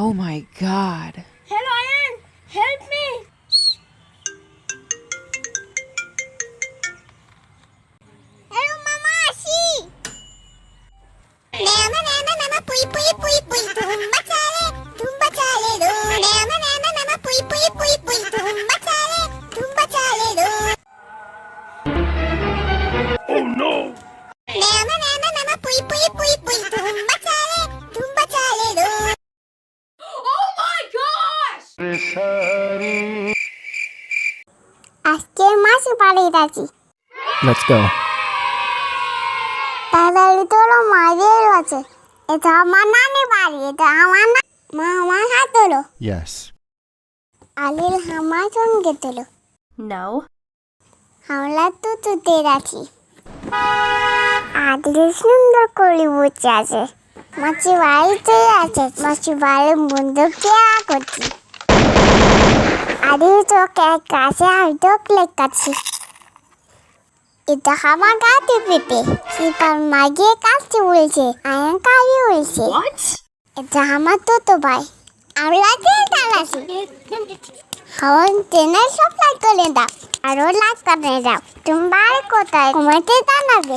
Oh my god. Hello, Ian. Help me. Hello, Mama. See. Nana, nana, nana, pui, pui, pui, pui. Tumba chale do. Nana, nana, nana, pui, pui, pui, pui. Tumba chale do. Oh no! Nana, nana, nana, pui, pui, pui, pui. Tumba chale do. Oh my gosh! আজকে মাসি বাড়ি যাচ্ছি Let's go. তাড়াতাড়ি তোলো মায়ের আছে এটা আমার নানি বাড়ি এটা আমার না মা আমার হাত তোলো Yes. আলিল আমার সঙ্গে তোলো No. হাওলা তো তুতে রাখি আদিল সুন্দর করে বসে আছে মাছি বাড়িতে আছে মাছি বাড়ির বন্ধু কেয়া করছি আদিল তো কাছে আমি তো ক্লিক করছি এটা আমার গাতে পেপে সিপার মাগিয়ে কাছে বলছে আয়ন কালি বলছে এটা আমার তো ভাই আমরা চালাচ্ছি হাওয়ান ট্রেনের সব লাইক করে দাও আরো লাইক করে দাও তুমি বাড়ি কোথায় ঘুমাতে জানাবে